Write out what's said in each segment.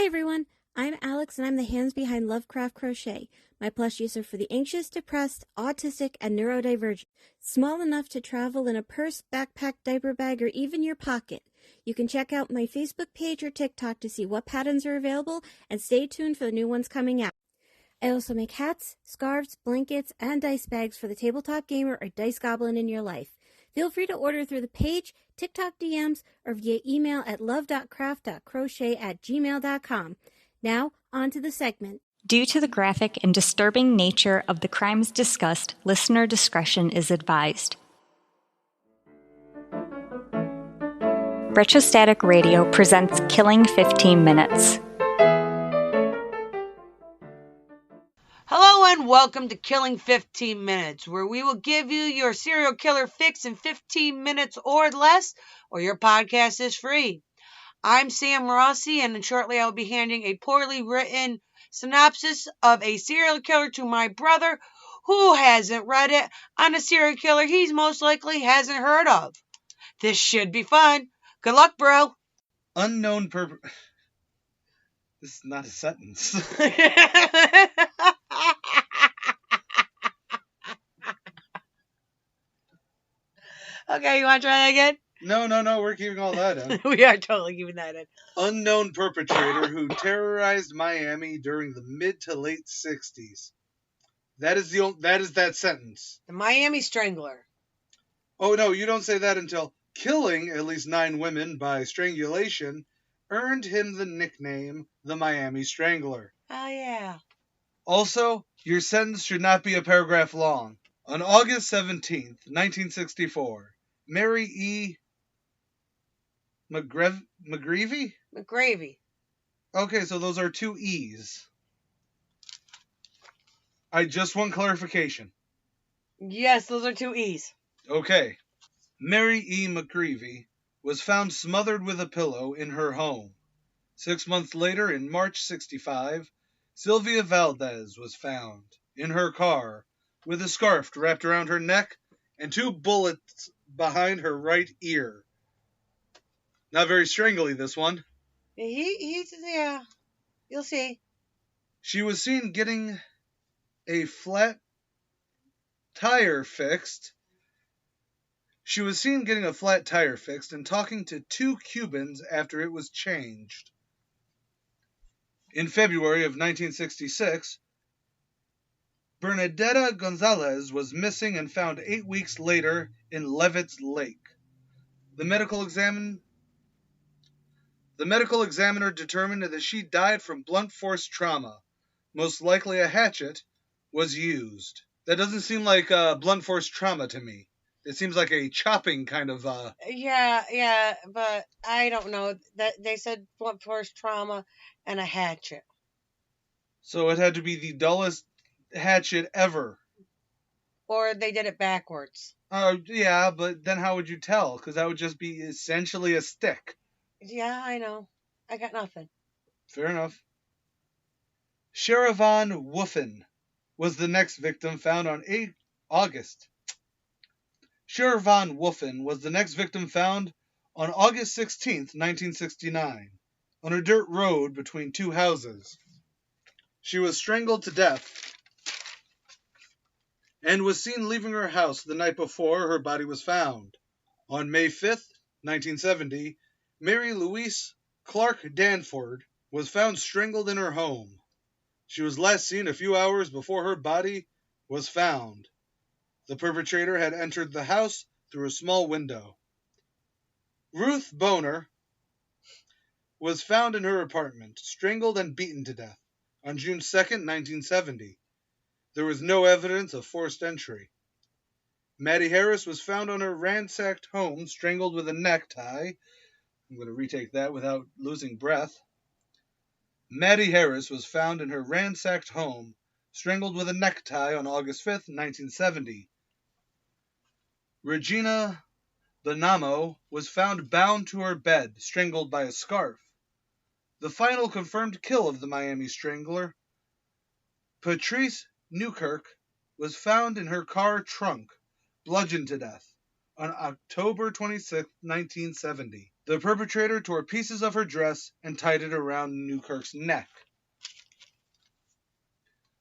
everyone, I'm Alex and I'm the hands behind Lovecraft Crochet. My plushies are for the anxious, depressed, autistic, and neurodivergent. Small enough to travel in a purse, backpack, diaper bag, or even your pocket. You can check out my Facebook page or TikTok to see what patterns are available and stay tuned for the new ones coming out. I also make hats, scarves, blankets, and dice bags for the tabletop gamer or dice goblin in your life. Feel free to order through the page, TikTok DMs, or via email at love.craft.crochet@gmail.com. Now, on to the segment. Due to the graphic and disturbing nature of the crimes discussed, listener discretion is advised. Retrostatic Radio presents Killing 15 Minutes. Hello and welcome to Killing 15 Minutes, where we will give you your serial killer fix in 15 minutes or less, or your podcast is free. I'm Sam Rossi, and shortly I will be handing a poorly written synopsis of a serial killer to my brother, who hasn't read it, on a serial killer he's most likely hasn't heard of. This should be fun. Good luck, bro. This is not a sentence. Okay, you want to try that again? No, we're keeping all that in. We are totally keeping that in. Unknown perpetrator who terrorized Miami during the mid to late 60s. That is that sentence. The Miami Strangler. Oh no, you don't say that until killing at least 9 women by strangulation earned him the nickname the Miami Strangler. Oh yeah. Also, your sentence should not be a paragraph long. On August 17th, 1964, Mary E. McGreevy? McGravy. Okay, so those are 2 E's. I just want clarification. Yes, those are 2 E's. Okay. Mary E. McGreevy was found smothered with a pillow in her home. 6 months later, in March 65, Sylvia Valdez was found in her car with a scarf wrapped around her neck and 2 bullets behind her right ear. Not very strangly, this one. He's yeah. You'll see. She was seen getting a flat tire fixed. And talking to 2 Cubans after it was changed. In February of 1966, Bernadetta Gonzalez was missing and found 8 weeks later in Levitt's Lake. The medical examiner determined that she died from blunt force trauma. Most likely a hatchet was used. That doesn't seem like blunt force trauma to me. It seems like a chopping kind of... Yeah, but I don't know. That they said blunt force trauma and a hatchet. So it had to be the dullest hatchet ever. Or they did it backwards. Yeah, but then how would you tell? Because that would just be essentially a stick. Yeah, I know. I got nothing. Fair enough. Sherivan Woofin was the next victim found on August 16th, 1969, on a dirt road between 2 houses. She was strangled to death and was seen leaving her house the night before her body was found. On May 5th, 1970, Mary Louise Clark Danford was found strangled in her home. She was last seen a few hours before her body was found. The perpetrator had entered the house through a small window. Ruth Boner was found in her apartment, strangled and beaten to death, on June 2nd, 1970. There was no evidence of forced entry. Maddie Harris was found on her ransacked home, strangled with a necktie. I'm going to retake that without losing breath. Maddie Harris was found in her ransacked home, strangled with a necktie on August 5th, 1970. Regina Bonamo was found bound to her bed, strangled by a scarf. The final confirmed kill of the Miami Strangler, Patrice Newkirk, was found in her car trunk, bludgeoned to death, on October 26, 1970. The perpetrator tore pieces of her dress and tied it around Newkirk's neck.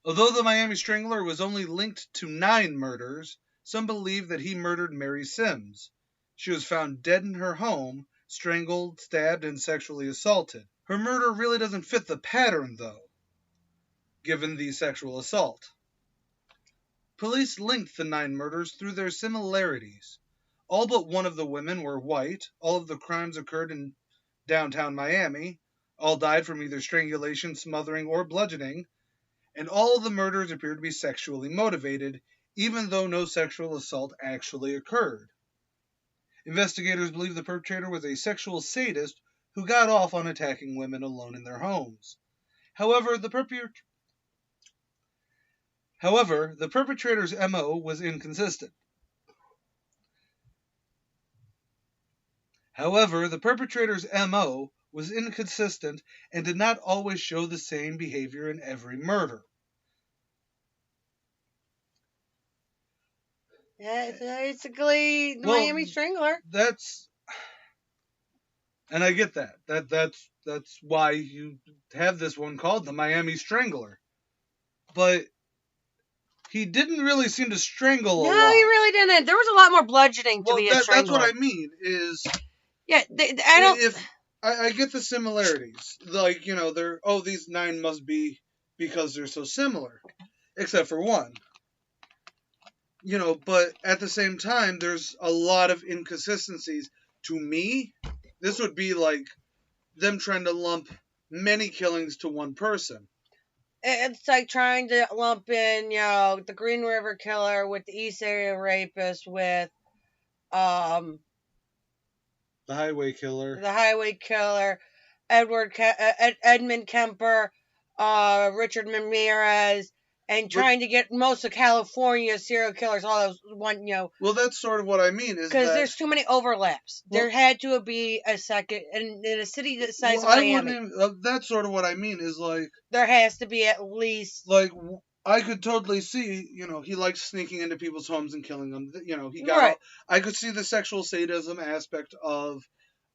Although the Miami Strangler was only linked to 9 murders, some believe that he murdered Mary Sims. She was found dead in her home, strangled, stabbed, and sexually assaulted. Her murder really doesn't fit the pattern, though, given the sexual assault. Police linked the 9 murders through their similarities. All but one of the women were white, all of the crimes occurred in downtown Miami, all died from either strangulation, smothering, or bludgeoning, and all of the murders appeared to be sexually motivated, even though no sexual assault actually occurred. Investigators believe the perpetrator was a sexual sadist who got off on attacking women alone in their homes. However, the perpetrator's MO was inconsistent. And did not always show the same behavior in every murder. Yeah, it's basically the Miami Strangler. And I get that. That's why you have this one called the Miami Strangler. But he didn't really seem to strangle a lot. No, he really didn't. There was a lot more bludgeoning to be a strangler. That's what I mean. Yeah, I don't. I get the similarities. Like, these 9 must be because they're so similar, except for one. But at the same time, there's a lot of inconsistencies. To me, this would be like them trying to lump many killings to one person. It's like trying to lump in, the Green River Killer with the East Area Rapist with, the Highway Killer. Edmund Kemper, Richard Ramirez, and trying to get most of California's serial killers, all those one, Well, that's sort of what I mean. Because there's too many overlaps. There had to be a second, and in a city the size of Miami. That's sort of what I mean, is like... There has to be at least... Like, I could totally see, he likes sneaking into people's homes and killing them. I could see the sexual sadism aspect of,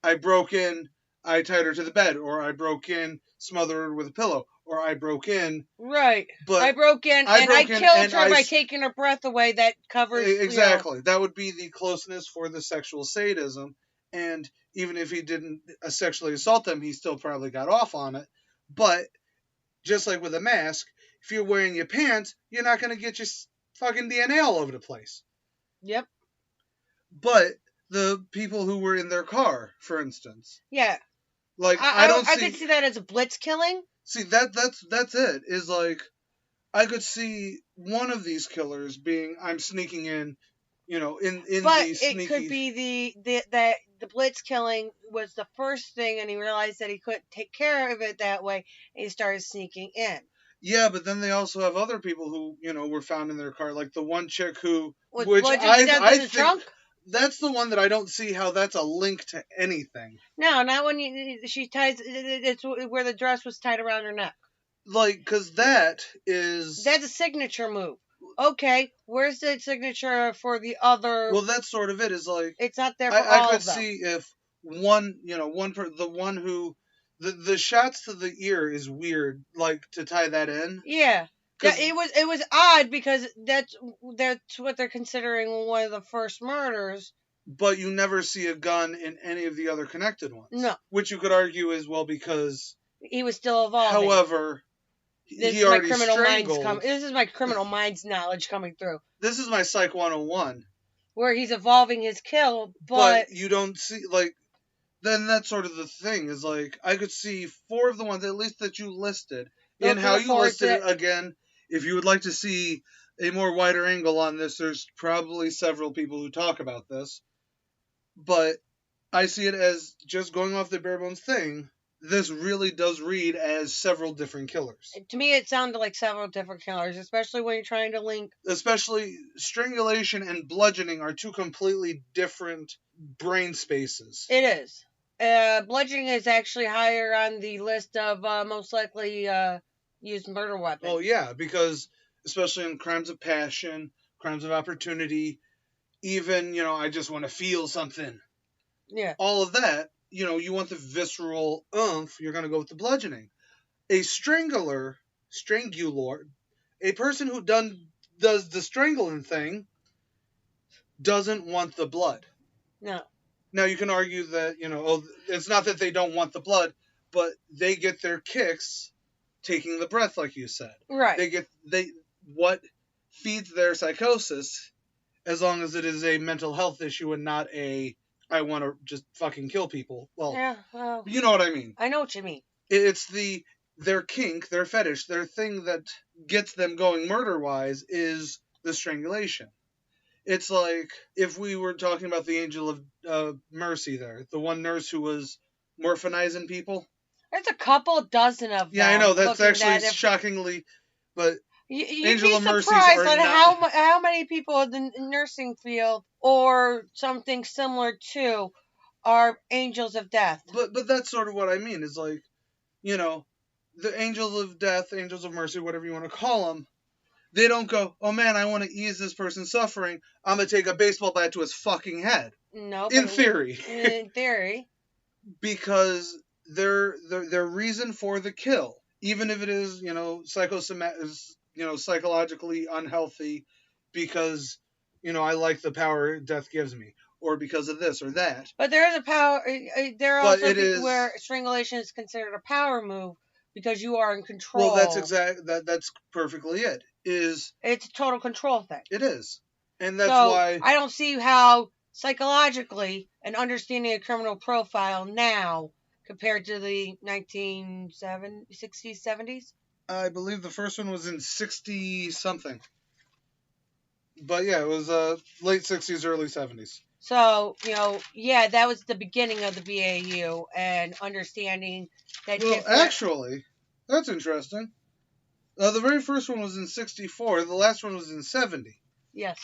I broke in, I tied her to the bed, or I broke in, smothered her with a pillow, or I broke in. Right. But I broke in, and I killed her by taking her breath away. That covers... Exactly. That would be the closeness for the sexual sadism. And even if he didn't sexually assault them, he still probably got off on it. But, just like with a mask, if you're wearing your pants, you're not going to get your fucking DNA all over the place. Yep. But the people who were in their car, for instance. Yeah. Like, I could see that as a blitz killing. See, that's it. Is like, I could see one of these killers being, I'm sneaking in, But it could be the blitz killing was the first thing, and he realized that he couldn't take care of it that way, and he started sneaking in. Yeah, but then they also have other people who, were found in their car, like the one chick who, which I think, trunk? That's the one that I don't see how that's a link to anything. No, not when she ties. It's where the dress was tied around her neck. Like, because that's a signature move. Okay, where's the signature for the other? Well, that's sort of it. Is like it's not there for all of them. I could see if the shots to the ear is weird, like to tie that in. Yeah. Yeah, it was odd because that's what they're considering one of the first murders. But you never see a gun in any of the other connected ones. No. Which you could argue is, well, because he was still evolving. However, he already strangled. This is my criminal minds knowledge coming through. This is my Psych 101. Where he's evolving his kill, but you don't see, like, then that's sort of the thing, is like, I could see 4 of the ones, at least that you listed, and how you listed it again. If you would like to see a more wider angle on this, there's probably several people who talk about this. But I see it as just going off the bare bones thing. This really does read as several different killers. To me, it sounded like several different killers, especially when you're trying to link... Especially strangulation and bludgeoning are 2 completely different brain spaces. It is. Bludgeoning is actually higher on the list of most likely... used murder weapon. Oh, yeah, because especially in crimes of passion, crimes of opportunity, even, I just want to feel something. Yeah. All of that, you want the visceral oomph, you're going to go with the bludgeoning. A strangler, a person who does the strangling thing doesn't want the blood. No. Now you can argue that, it's not that they don't want the blood, but they get their kicks taking the breath, like you said. Right. What feeds their psychosis, as long as it is a mental health issue and not I want to just fucking kill people. Well, yeah, well, you know what I mean. I know what you mean. It's their kink, their fetish, their thing that gets them going murder-wise is the strangulation. It's like if we were talking about the Angel of Mercy there, the one nurse who was morphinizing people. There's a couple dozen of them. Yeah, I know, that's actually shockingly, but you'd be surprised on how many people in the nursing field or something similar to are angels of death. But that's sort of what I mean, is like, the angels of death, angels of mercy, whatever you want to call them, they don't go, oh man, I want to ease this person's suffering, I'm going to take a baseball bat to his fucking head. No. In theory. In theory. Because their reason for the kill, even if it is, psychologically unhealthy because, I like the power death gives me, or because of this or that. But there is a power, there are also people where strangulation is considered a power move because you are in control. Well, that's perfectly it. It's a total control thing. It is. And that's why I don't see how psychologically and understanding a criminal profile now compared to the 1960s, 70s. I believe the first one was in 60-something. But yeah, it was late 60s, early 70s. So, that was the beginning of the BAU and understanding that... Well, actually, that's interesting. The very first one was in 64. The last one was in 70. Yes.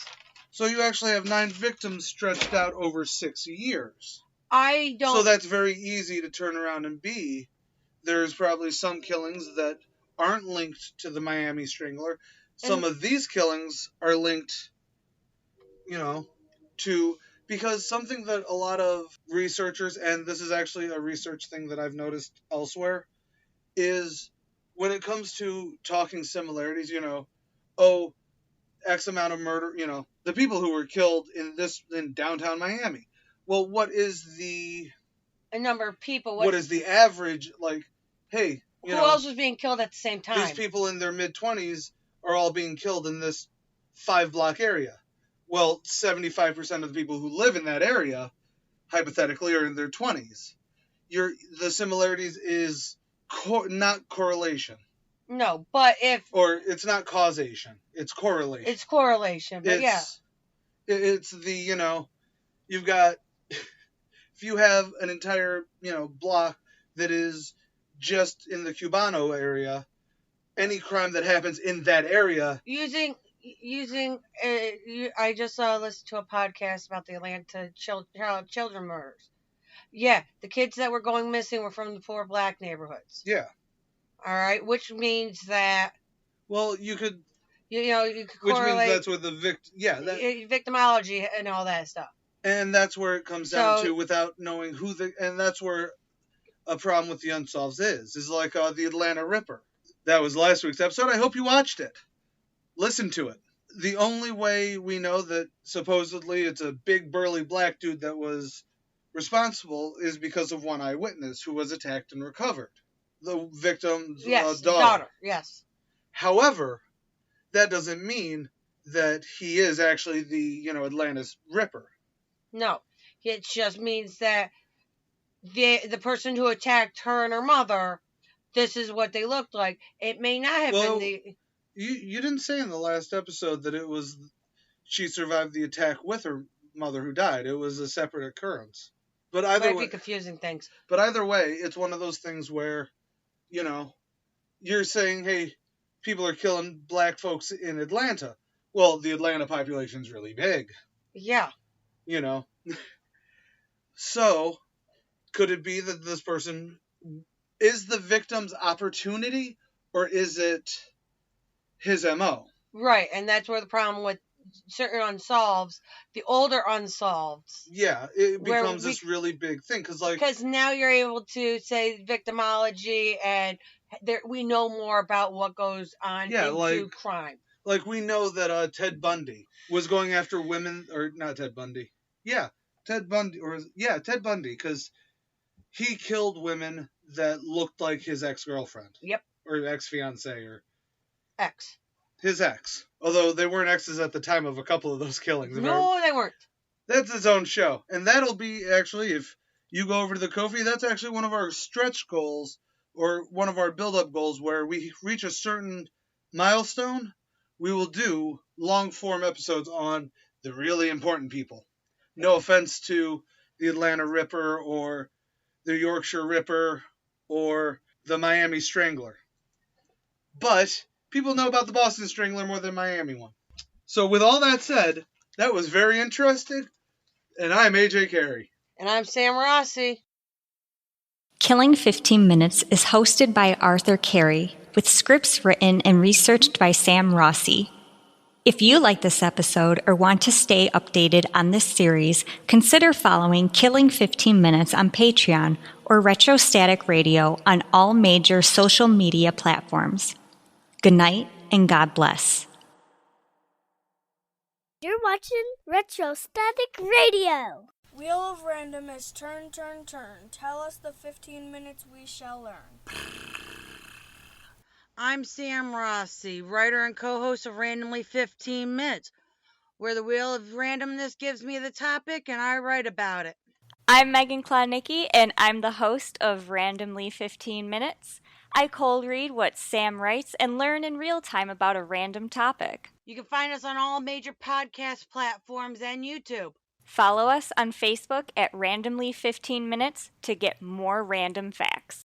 So you actually have 9 victims stretched out over 6 years. I don't... So that's very easy to turn around and be. There's probably some killings that aren't linked to the Miami Strangler. Some of these killings are linked, to... Because something that a lot of researchers, and this is actually a research thing that I've noticed elsewhere, is when it comes to talking similarities, X amount of murder, the people who were killed in downtown Miami. Well, what is the... A number of people. What is the average, like, hey, who else was being killed at the same time? These people in their mid-20s are all being killed in this 5-block area. Well, 75% of the people who live in that area, hypothetically, are in their 20s. The similarities is not correlation. No, but if... Or it's not causation. It's correlation. It's correlation, but It's the, you've got... If you have an entire, block that is just in the Cubano area, any crime that happens in that area... I just listened to a podcast about the Atlanta children murders. Yeah, the kids that were going missing were from the 4 black neighborhoods. Yeah. All right, which means that... Well, you could... you could correlate... Which means that's with the victimology and all that stuff. And that's where it comes down to, without knowing who and that's where a problem with the Unsolved is like the Atlanta Ripper. That was last week's episode. I hope you watched it. Listen to it. The only way we know that supposedly it's a big burly black dude that was responsible is because of one eyewitness who was attacked and recovered. The victim's daughter. Yes. However, that doesn't mean that he is actually the, Atlanta's Ripper. No. It just means that the person who attacked her and her mother, this is what they looked like. It may not have been the... You didn't say in the last episode that it was she survived the attack with her mother who died. It was a separate occurrence. But either way, might be confusing things. But either way, it's one of those things where, you're saying, hey, people are killing black folks in Atlanta. Well, the Atlanta population's really big. Yeah. So, could it be that this person is the victim's opportunity, or is it his MO? Right, and that's where the problem with certain unsolves, the older unsolveds. Yeah, it becomes this really big thing because now you're able to say victimology, and we know more about what goes on into crime. Like we know that Ted Bundy was going after women, or not Ted Bundy. Yeah, Ted Bundy, because he killed women that looked like his ex-girlfriend. Yep. Or ex-fiance, or ex. His ex. Although they weren't exes at the time of a couple of those killings. No, they weren't. That's its own show. And that'll be actually, if you go over to the Ko-fi, that's actually one of our stretch goals, or one of our build-up goals, where we reach a certain milestone, we will do long-form episodes on the really important people. No offense to the Atlanta Ripper, or the Yorkshire Ripper, or the Miami Strangler. But people know about the Boston Strangler more than Miami one. So with all that said, that was very interesting. And I'm A.J. Carey. And I'm Sam Rossi. Killing 15 Minutes is hosted by Arthur Carey, with scripts written and researched by Sam Rossi. If you like this episode or want to stay updated on this series, consider following Killing 15 Minutes on Patreon or Retrostatic Radio on all major social media platforms. Good night and God bless. You're watching Retrostatic Radio. Wheel of Random is turn, turn, turn. Tell us the 15 minutes we shall learn. I'm Sam Rossi, writer and co-host of Randomly 15 Minutes, where the Wheel of Randomness gives me the topic and I write about it. I'm Megan Klodnicki, and I'm the host of Randomly 15 Minutes. I cold read what Sam writes and learn in real time about a random topic. You can find us on all major podcast platforms and YouTube. Follow us on Facebook at Randomly 15 Minutes to get more random facts.